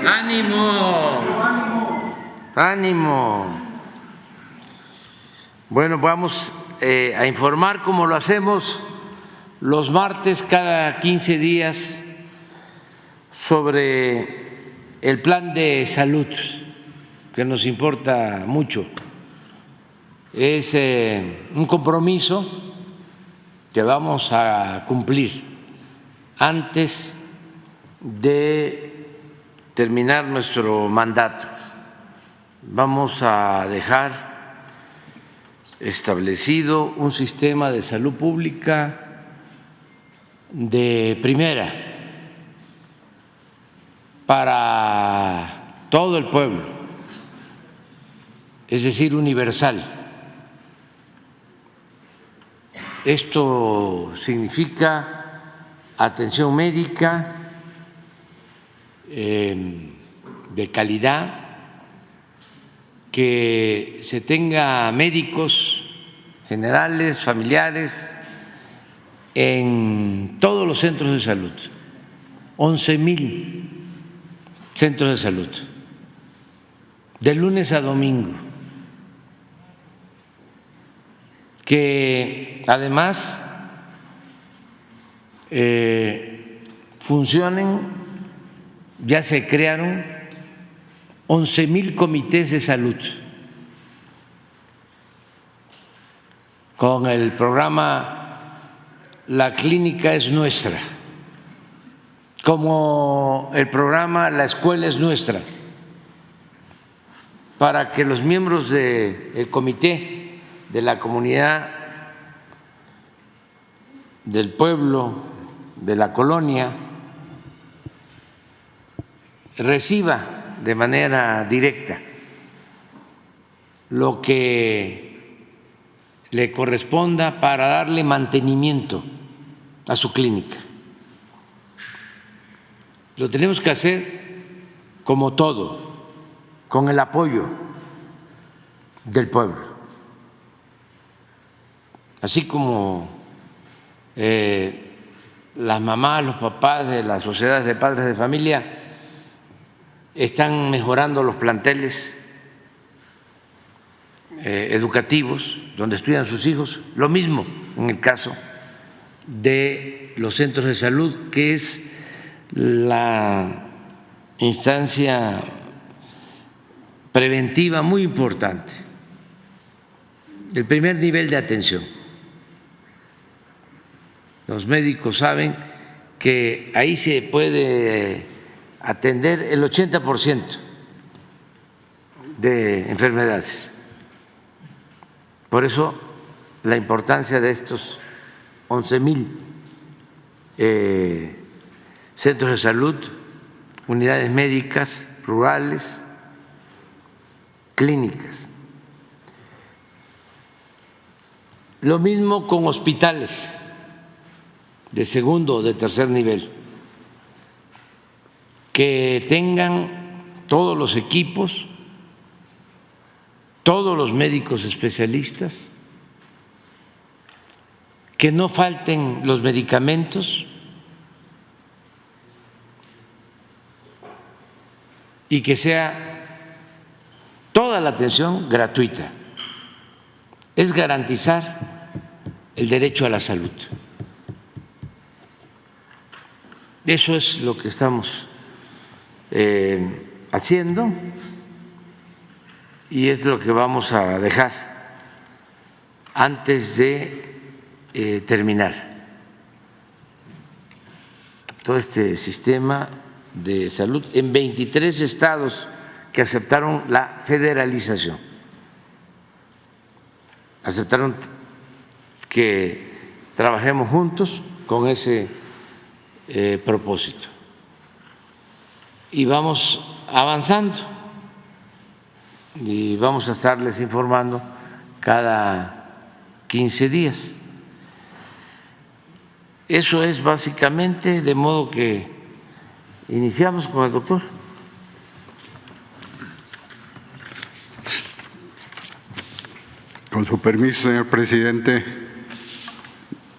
¡Ánimo! ¡Ánimo! Bueno, vamos a informar como lo hacemos los martes cada 15 días sobre el plan de salud que nos importa mucho. Es un compromiso que vamos a cumplir antes de terminar nuestro mandato. Vamos a dejar establecido un sistema de salud pública de primera para todo el pueblo, es decir, universal. Esto significa atención médica de calidad, que se tenga médicos generales, familiares, en todos los centros de salud, 11,000 centros de salud, de lunes a domingo, que además funcionen, ya se crearon 11,000 comités de salud con el programa La Clínica es Nuestra, como el programa La Escuela es Nuestra, para que los miembros del comité de la comunidad, del pueblo, de la colonia, reciba de manera directa lo que le corresponda para darle mantenimiento a su clínica. Lo tenemos que hacer como todo, con el apoyo del pueblo, así como las mamás, los papás de las sociedades de padres de familia están mejorando los planteles educativos donde estudian sus hijos, lo mismo en el caso de los centros de salud, que es la instancia preventiva muy importante, el primer nivel de atención. Los médicos saben que ahí se puede atender el 80% de enfermedades. Por eso la importancia de estos 11,000 centros de salud, unidades médicas rurales, clínicas. Lo mismo con hospitales de segundo o de tercer nivel, que tengan todos los equipos, todos los médicos especialistas, que no falten los medicamentos y que sea toda la atención gratuita. Es garantizar el derecho a la salud. Eso es lo que estamos haciendo y es lo que vamos a dejar antes de terminar todo este sistema de salud en 23 estados que aceptaron la federalización, aceptaron que trabajemos juntos con ese propósito. Y vamos avanzando y vamos a estarles informando cada 15 días. Eso es básicamente, de modo que iniciamos con el doctor. Con su permiso, señor presidente,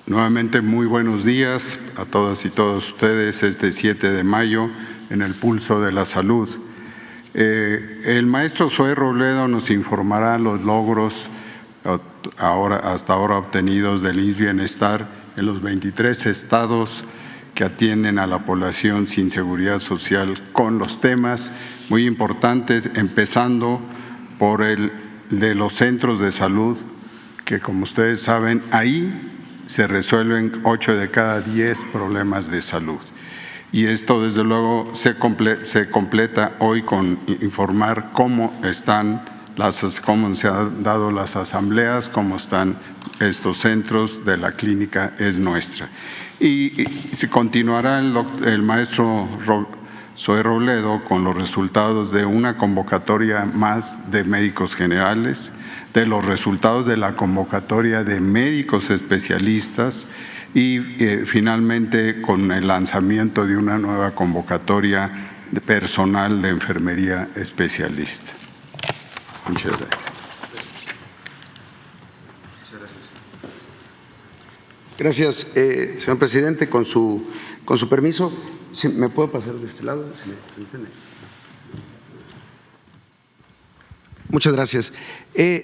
nuevamente muy buenos días a todas y todos ustedes este 7 de mayo en el pulso de la salud. El maestro Zoé Robledo nos informará los logros hasta ahora obtenidos del IMSS Bienestar en los 23 estados que atienden a la población sin seguridad social, con los temas muy importantes, empezando por el de los centros de salud, que como ustedes saben, ahí se resuelven 8 de cada 10 problemas de salud. Y esto, desde luego, se completa hoy con informar cómo se han dado las asambleas, cómo están estos centros de la clínica Es Nuestra. Y se continuará el maestro Zoé Robledo con los resultados de una convocatoria más de médicos generales, de los resultados de la convocatoria de médicos especialistas y finalmente con el lanzamiento de una nueva convocatoria de personal de enfermería especialista. Muchas gracias. Gracias, señor presidente. Con su permiso, ¿sí me puedo pasar de este lado? ¿Sí me entiende? Muchas gracias.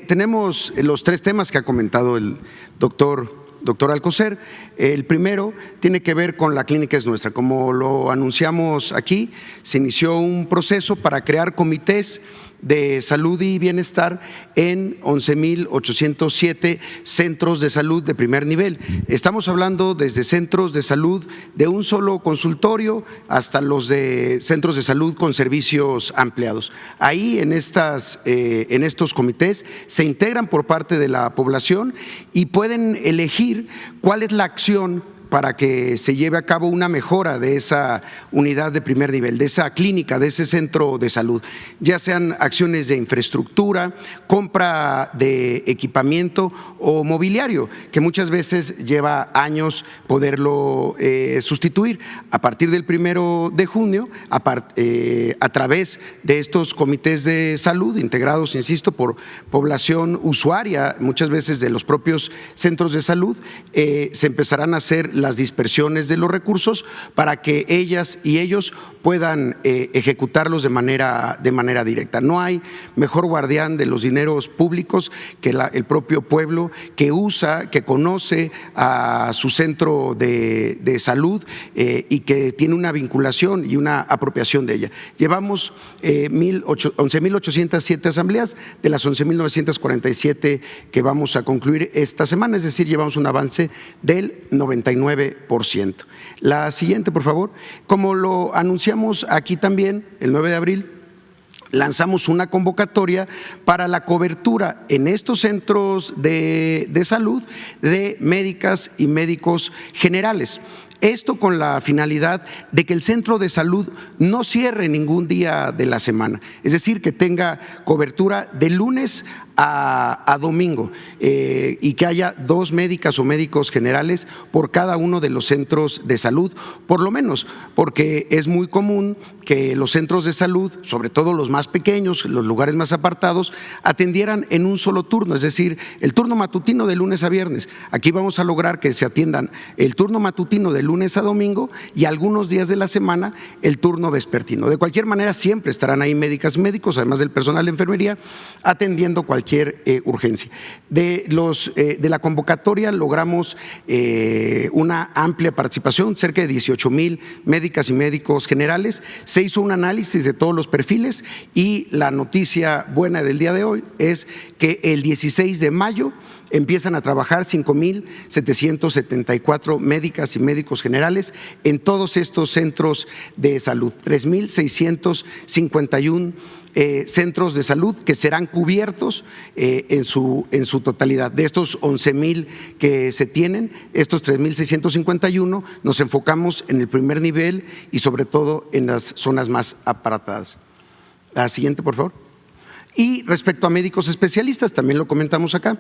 Tenemos los 3 temas que ha comentado el doctor Alcocer. El primero tiene que ver con la clínica Es Nuestra. Como lo anunciamos aquí, se inició un proceso para crear comités de salud y bienestar en 11,807 centros de salud de primer nivel. Estamos hablando desde centros de salud de un solo consultorio hasta los de centros de salud con servicios ampliados. Ahí en estos comités se integran por parte de la población y pueden elegir cuál es la acción para que se lleve a cabo una mejora de esa unidad de primer nivel, de esa clínica, de ese centro de salud, ya sean acciones de infraestructura, compra de equipamiento o mobiliario, que muchas veces lleva años poderlo sustituir. A partir del 1 de junio, a través de estos comités de salud integrados, insisto, por población usuaria, muchas veces de los propios centros de salud, se empezarán a hacer las dispersiones de los recursos para que ellas y ellos puedan ejecutarlos de manera directa. No hay mejor guardián de los dineros públicos que el propio pueblo, que usa, que conoce a su centro de salud y que tiene una vinculación y una apropiación de ella. Llevamos 11,807 asambleas de las 11,947 que vamos a concluir esta semana, es decir, llevamos un avance del 99%. La siguiente, por favor. Como lo anunciamos aquí también, el 9 de abril, lanzamos una convocatoria para la cobertura en estos centros de salud de médicas y médicos generales. Esto con la finalidad de que el centro de salud no cierre ningún día de la semana, es decir, que tenga cobertura de lunes a domingo y que haya 2 médicas o médicos generales por cada uno de los centros de salud, por lo menos, porque es muy común que los centros de salud, sobre todo los más pequeños, los lugares más apartados, atendieran en un solo turno, es decir, el turno matutino de lunes a viernes. Aquí vamos a lograr que se atiendan el turno matutino de lunes a domingo y algunos días de la semana el turno vespertino. De cualquier manera, siempre estarán ahí médicas y médicos, además del personal de enfermería, atendiendo cualquier urgencia. De la convocatoria logramos una amplia participación, cerca de 18,000 médicas y médicos generales. Se hizo un análisis de todos los perfiles y la noticia buena del día de hoy es que el 16 de mayo empiezan a trabajar 5,774 médicas y médicos generales en todos estos centros de salud, 3,651 centros de salud que serán cubiertos en su totalidad. De estos 11,000 que se tienen, estos 3,651 nos enfocamos en el primer nivel y sobre todo en las zonas más apartadas. La siguiente, por favor. Y respecto a médicos especialistas, también lo comentamos acá.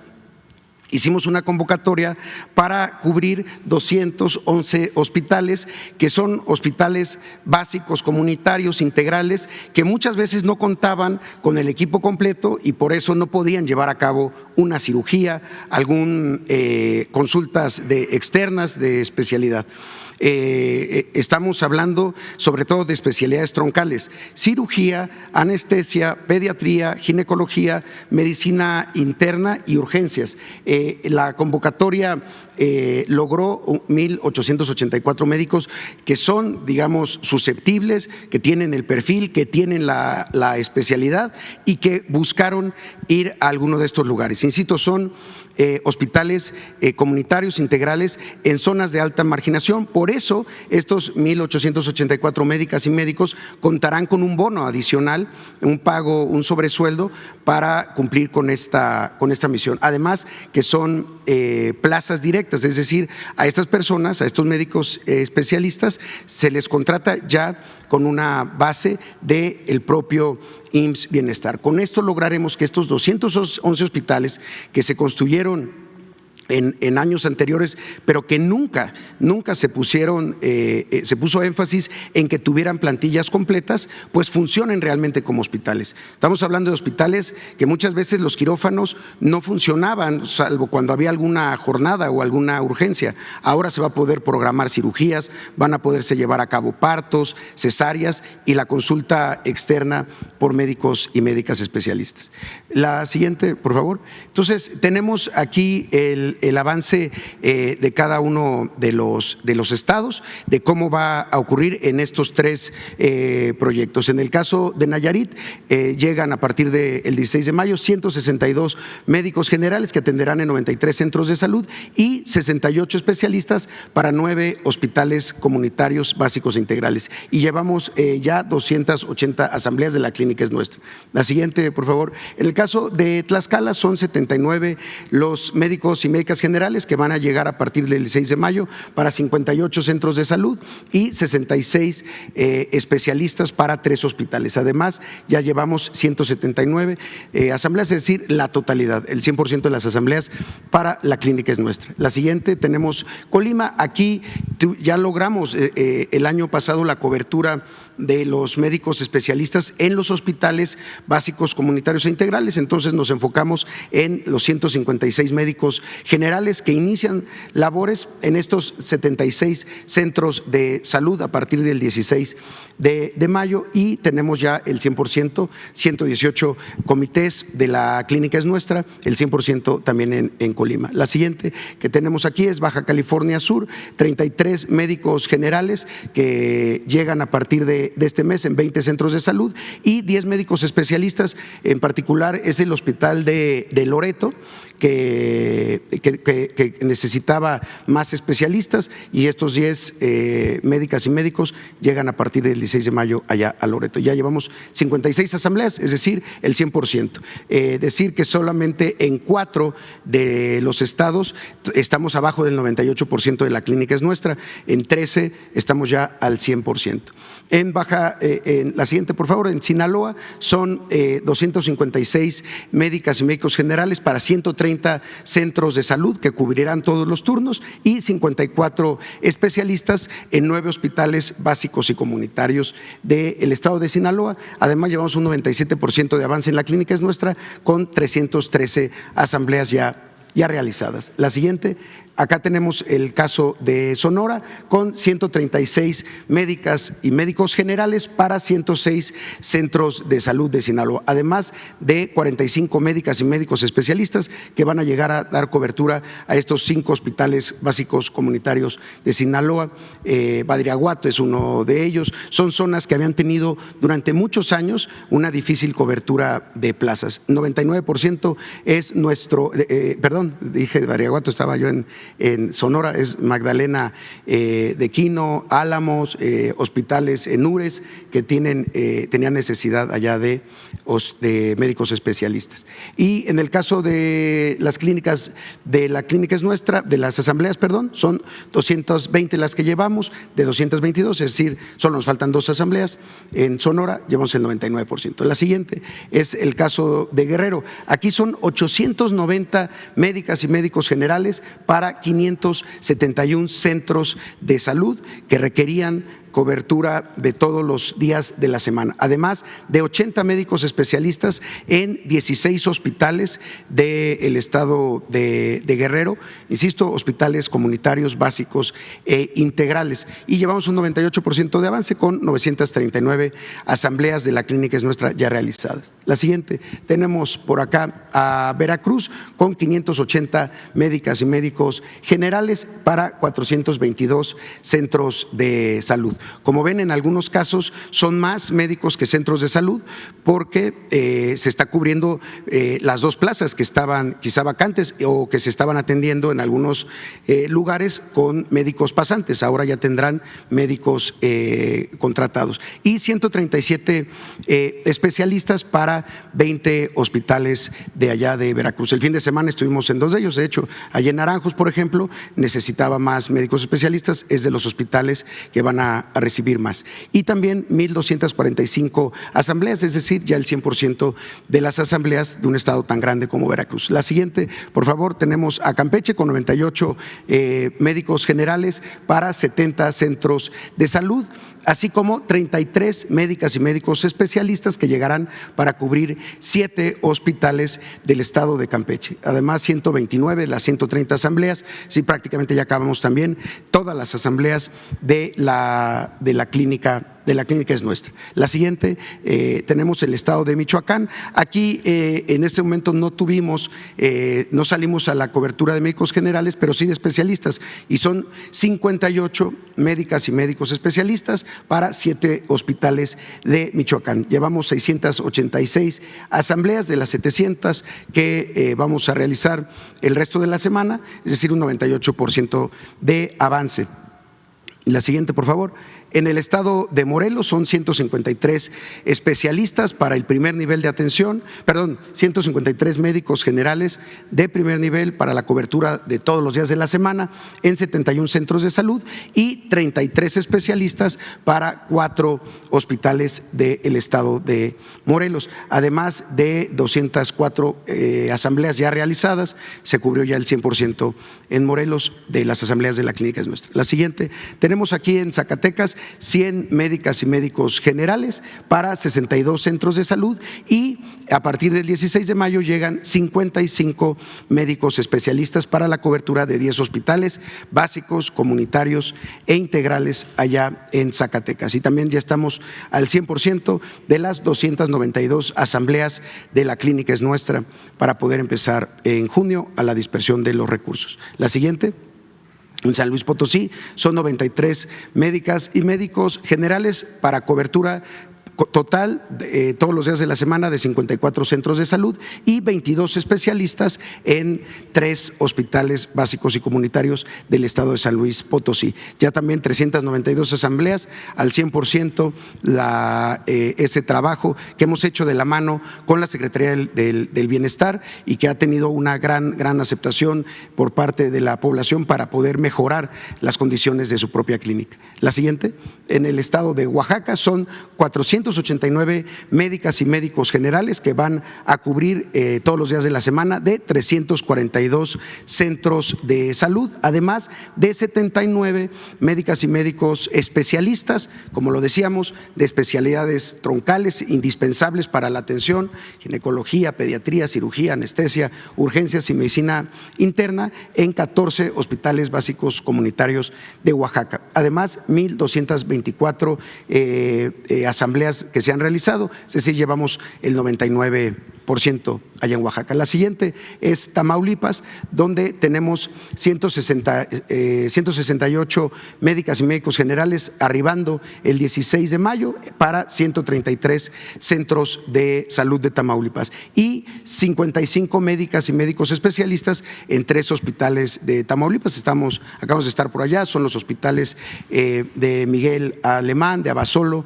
Hicimos una convocatoria para cubrir 211 hospitales, que son hospitales básicos, comunitarios, integrales, que muchas veces no contaban con el equipo completo y por eso no podían llevar a cabo una cirugía, consultas externas de especialidad. Estamos hablando sobre todo de especialidades troncales: cirugía, anestesia, pediatría, ginecología, medicina interna y urgencias. La convocatoria logró 1,884 médicos que son, digamos, susceptibles, que tienen el perfil, que tienen la especialidad y que buscaron ir a alguno de estos lugares. Insisto, son hospitales comunitarios integrales en zonas de alta marginación. Por eso estos 1,884 médicas y médicos contarán con un bono adicional, un pago, un sobresueldo para cumplir con esta misión. Además que son plazas directas, es decir, a estas personas, a estos médicos especialistas, se les contrata ya con una base del propio IMSS Bienestar. Con esto lograremos que estos 211 hospitales que se construyeron en años anteriores, pero que nunca se puso énfasis en que tuvieran plantillas completas, pues funcionen realmente como hospitales. Estamos hablando de hospitales que muchas veces los quirófanos no funcionaban, salvo cuando había alguna jornada o alguna urgencia. Ahora se va a poder programar cirugías, van a poderse llevar a cabo partos, cesáreas y la consulta externa por médicos y médicas especialistas. La siguiente, por favor. Entonces, tenemos aquí el avance de cada uno de los estados, de cómo va a ocurrir en estos tres proyectos. En el caso de Nayarit, llegan a partir del 16 de mayo 162 médicos generales que atenderán en 93 centros de salud y 68 especialistas para 9 hospitales comunitarios básicos e integrales. Y llevamos ya 280 asambleas de La Clínica Es Nuestra. La siguiente, por favor. En el caso de Tlaxcala, son 79 los médicos y médicas generales que van a llegar a partir del 16 de mayo para 58 centros de salud y 66 especialistas para 3 hospitales. Además, ya llevamos 179 asambleas, es decir, la totalidad, el 100% de las asambleas para La Clínica Es Nuestra. La siguiente, tenemos Colima. Aquí ya logramos el año pasado la cobertura de los médicos especialistas en los hospitales básicos, comunitarios e integrales. Entonces nos enfocamos en los 156 médicos generales que inician labores en estos 76 centros de salud a partir del 16 de mayo y tenemos ya el 100%, 118 comités de La Clínica Es Nuestra, el 100% también en Colima. La siguiente que tenemos aquí es Baja California Sur, 33 médicos generales que llegan a partir de este mes en 20 centros de salud y 10 médicos especialistas. En particular es el hospital de Loreto que necesitaba más especialistas y estos 10 médicas y médicos llegan a partir del 16 de mayo allá a Loreto. Ya llevamos 56 asambleas, es decir, el 100%. Decir que solamente en 4 de los estados estamos abajo del 98% de La Clínica Es Nuestra, en 13 estamos ya al 100%. En la siguiente, por favor, en Sinaloa son 256 médicas y médicos generales para 130 centros de salud que cubrirán todos los turnos y 54 especialistas en 9 hospitales básicos y comunitarios del estado de Sinaloa. Además, llevamos un 97% de avance en La Clínica Es Nuestra con 313 asambleas ya realizadas. La siguiente, acá tenemos el caso de Sonora con 136 médicas y médicos generales para 106 centros de salud de Sinaloa, además de 45 médicas y médicos especialistas que van a llegar a dar cobertura a estos 5 hospitales básicos comunitarios de Sinaloa. Badiraguato es uno de ellos. Son zonas que habían tenido durante muchos años una difícil cobertura de plazas. 99% es nuestro, dije Badiraguato, estaba yo en Sonora, es Magdalena de Quino, Álamos, hospitales en Ures que tenían necesidad allá de médicos especialistas. Y en el caso de las clínicas de La Clínica Es Nuestra, de las asambleas, son 220 las que llevamos, de 222, es decir, solo nos faltan 2 asambleas. En Sonora llevamos el 99%. La siguiente es el caso de Guerrero. Aquí son 890 médicas y médicos generales para 571 centros de salud que requerían cobertura de todos los días de la semana, además de 80 médicos especialistas en 16 hospitales del estado de Guerrero, insisto, hospitales comunitarios básicos e integrales, y llevamos un 98% de avance con 939 asambleas de la Clínica Es Nuestra ya realizadas. La siguiente, tenemos por acá a Veracruz con 580 médicas y médicos generales para 422 centros de salud. Como ven, en algunos casos son más médicos que centros de salud porque se está cubriendo las dos plazas que estaban quizá vacantes o que se estaban atendiendo en algunos lugares con médicos pasantes. Ahora ya tendrán médicos contratados y 137 especialistas para 20 hospitales de allá de Veracruz. El fin de semana estuvimos en dos de ellos. De hecho, allá en Naranjos, por ejemplo, necesitaba más médicos especialistas, es de los hospitales que van a recibir más. Y también 1,245 asambleas, es decir, ya el 100% de las asambleas de un estado tan grande como Veracruz. La siguiente, por favor, tenemos a Campeche con 98 médicos generales para 70 centros de salud, así como 33 médicas y médicos especialistas que llegarán para cubrir 7 hospitales del estado de Campeche. Además, 129 de las 130 asambleas, sí, prácticamente ya acabamos también todas las asambleas de la clínica Es Nuestra. La siguiente, tenemos el estado de Michoacán. Aquí en este momento no salimos a la cobertura de médicos generales, pero sí de especialistas, y son 58 médicas y médicos especialistas para 7 hospitales de Michoacán. Llevamos 686 asambleas de las 700 que vamos a realizar el resto de la semana, es decir, un 98% de avance. La siguiente, por favor. En el estado de Morelos son 153 especialistas para el primer nivel de atención, 153 médicos generales de primer nivel para la cobertura de todos los días de la semana en 71 centros de salud y 33 especialistas para 4 hospitales del estado de Morelos. Además de 204 asambleas ya realizadas, se cubrió ya el 100% en Morelos de las asambleas de la Clínica Es Nuestra. La siguiente, tenemos aquí en Zacatecas 100 médicas y médicos generales para 62 centros de salud y a partir del 16 de mayo llegan 55 médicos especialistas para la cobertura de 10 hospitales básicos, comunitarios e integrales allá en Zacatecas. Y también ya estamos al 100% de las 292 asambleas de la Clínica Es Nuestra para poder empezar en junio a la dispersión de los recursos. La siguiente. En San Luis Potosí son 93 médicas y médicos generales para cobertura total todos los días de la semana de 54 centros de salud y 22 especialistas en 3 hospitales básicos y comunitarios del estado de San Luis Potosí. Ya también 392 asambleas al 100% ese trabajo que hemos hecho de la mano con la Secretaría del Bienestar y que ha tenido una gran aceptación por parte de la población para poder mejorar las condiciones de su propia clínica. La siguiente, en el estado de Oaxaca son 489 médicas y médicos generales que van a cubrir todos los días de la semana de 342 centros de salud, además de 79 médicas y médicos especialistas, como lo decíamos, de especialidades troncales indispensables para la atención, ginecología, pediatría, cirugía, anestesia, urgencias y medicina interna en 14 hospitales básicos comunitarios de Oaxaca. Además, 1,224 asambleas que se han realizado, es decir, llevamos el 99% allá en Oaxaca. La siguiente es Tamaulipas, donde tenemos 168 médicas y médicos generales arribando el 16 de mayo para 133 centros de salud de Tamaulipas y 55 médicas y médicos especialistas en 3 hospitales de Tamaulipas. Acabamos de estar por allá, son los hospitales de Miguel Alemán, de Abasolo,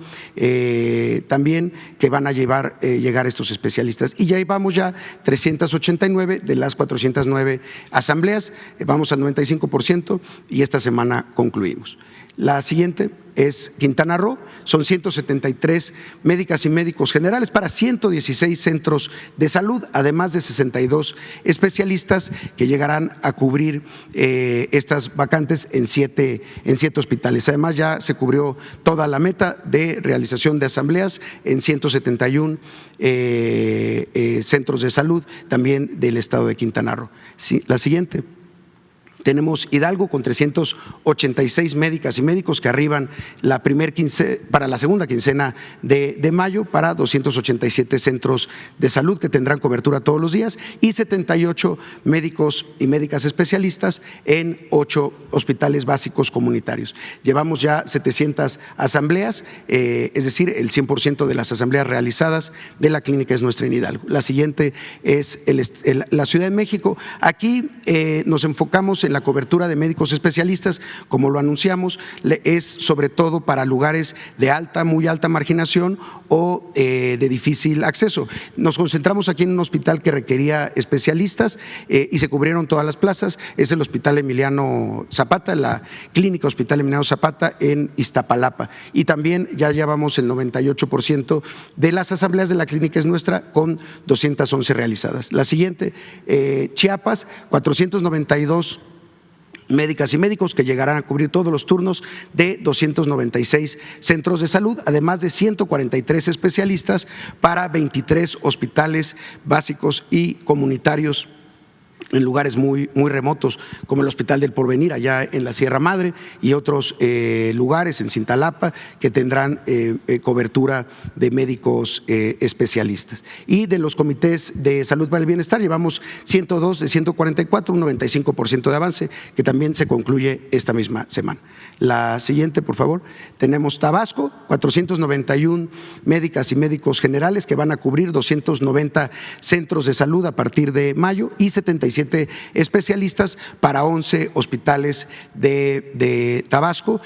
también que van a llegar estos especialistas. Y ya vamos 389 de las 409 asambleas, vamos al 95% y esta semana concluimos. La siguiente es Quintana Roo, son 173 médicas y médicos generales para 116 centros de salud, además de 62 especialistas que llegarán a cubrir estas vacantes en 7 hospitales. Además, ya se cubrió toda la meta de realización de asambleas en 171 centros de salud también del estado de Quintana Roo. Sí, la siguiente. Tenemos Hidalgo con 386 médicas y médicos que arriban para la segunda quincena de mayo para 287 centros de salud que tendrán cobertura todos los días y 78 médicos y médicas especialistas en 8 hospitales básicos comunitarios. Llevamos ya 700 asambleas, es decir, el 100% de las asambleas realizadas de la clínica es nuestra en Hidalgo. La siguiente es la Ciudad de México. Aquí nos enfocamos en la cobertura de médicos especialistas, como lo anunciamos, es sobre todo para lugares de muy alta marginación o de difícil acceso. Nos concentramos aquí en un hospital que requería especialistas y se cubrieron todas las plazas, es el Hospital Emiliano Zapata, la Clínica Hospital Emiliano Zapata en Iztapalapa. Y también ya llevamos el 98% de las asambleas de la clínica es nuestra con 211 realizadas. La siguiente, Chiapas, 492 médicas y médicos que llegarán a cubrir todos los turnos de 296 centros de salud, además de 143 especialistas para 23 hospitales básicos y comunitarios en lugares muy remotos, como el Hospital del Porvenir, allá en la Sierra Madre, y otros lugares en Cintalapa que tendrán cobertura de médicos especialistas. Y de los comités de salud para el bienestar, llevamos 102 de 144, un 95% de avance, que también se concluye esta misma semana. La siguiente, por favor. Tenemos Tabasco, 491 médicas y médicos generales que van a cubrir 290 centros de salud a partir de mayo y 77 especialistas para 11 hospitales de Tabasco,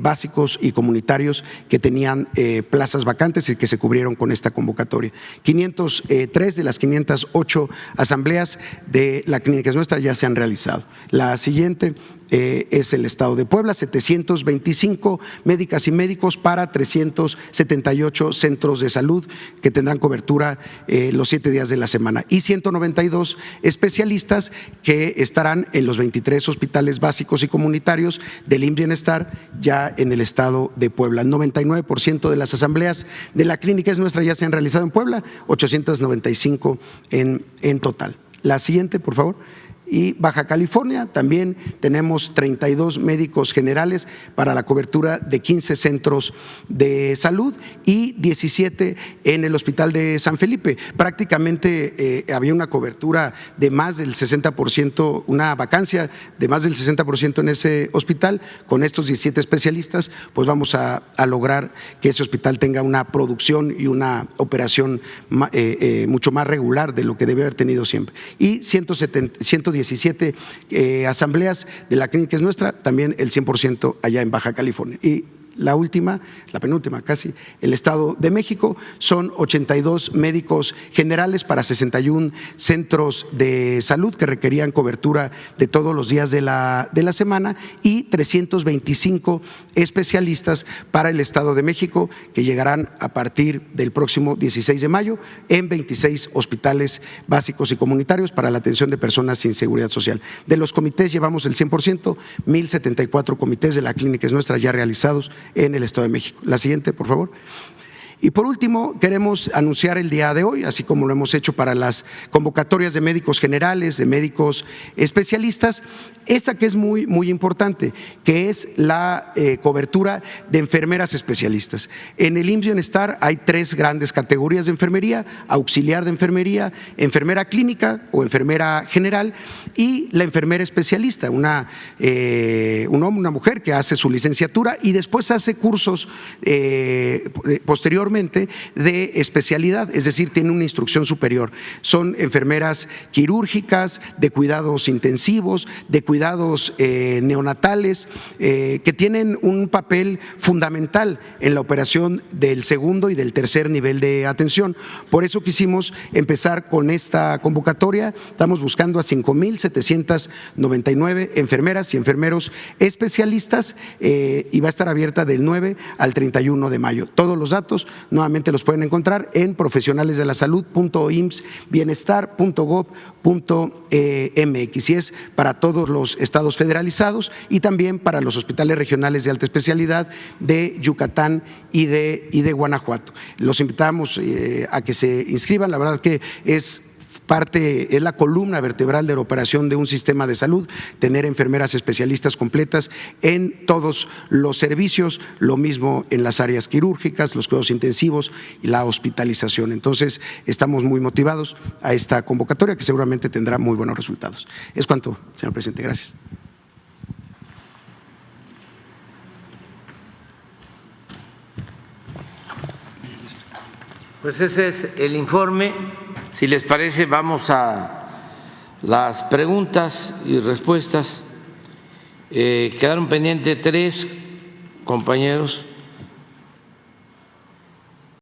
básicos y comunitarios que tenían plazas vacantes y que se cubrieron con esta convocatoria. 503 de las 508 asambleas de la clínica es nuestra ya se han realizado. La siguiente es el estado de Puebla, 725 médicas y médicos para 378 centros de salud que tendrán cobertura los 7 días de la semana y 192 especialistas que estarán en los 23 hospitales básicos y comunitarios del IMSS Bienestar ya en el estado de Puebla. El 99% de las asambleas de la clínica es nuestra ya se han realizado en Puebla, 895 en total. La siguiente, por favor. Y Baja California, también tenemos 32 médicos generales para la cobertura de 15 centros de salud y 17 en el Hospital de San Felipe. Prácticamente había una cobertura de más del 60%, una vacancia de más del 60% en ese hospital. Con estos 17 especialistas, pues vamos a lograr que ese hospital tenga una producción y una operación mucho más regular de lo que debe haber tenido siempre. Y 117 asambleas de la clínica es nuestra, también el 100% allá en Baja California. Y la última, la penúltima casi, el Estado de México, son 82 médicos generales para 61 centros de salud que requerían cobertura de todos los días de la semana y 325 especialistas para el Estado de México que llegarán a partir del próximo 16 de mayo en 26 hospitales básicos y comunitarios para la atención de personas sin seguridad social. De los comités llevamos el 100%, 1,074 comités de la clínica es nuestra ya realizados en el Estado de México. La siguiente, por favor. Y por último, queremos anunciar el día de hoy, así como lo hemos hecho para las convocatorias de médicos generales, de médicos especialistas, esta que es muy importante, que es la cobertura de enfermeras especialistas. En el IMSS Bienestar hay 3 grandes categorías de enfermería: auxiliar de enfermería, enfermera clínica o enfermera general y la enfermera especialista, un hombre, una mujer que hace su licenciatura y después hace cursos posteriormente anteriormente, de especialidad, es decir, tienen una instrucción superior. Son enfermeras quirúrgicas, de cuidados intensivos, de cuidados neonatales, que tienen un papel fundamental en la operación del segundo y del tercer nivel de atención. Por eso quisimos empezar con esta convocatoria. Estamos buscando a 5,799 enfermeras y enfermeros especialistas y va a estar abierta del 9 al 31 de mayo. Todos los datos nuevamente los pueden encontrar en profesionalesdelasalud.imsbienestar.gov.mx, y es para todos los estados federalizados y también para los hospitales regionales de alta especialidad de Yucatán y de Guanajuato. Los invitamos a que se inscriban. La verdad que es la columna vertebral de la operación de un sistema de salud, tener enfermeras especialistas completas en todos los servicios, lo mismo en las áreas quirúrgicas, los cuidados intensivos y la hospitalización. Entonces, estamos muy motivados a esta convocatoria que seguramente tendrá muy buenos resultados. Es cuanto, señor presidente. Gracias. Pues ese es el informe. Si les parece, vamos a las preguntas y respuestas. Quedaron pendientes 3 compañeros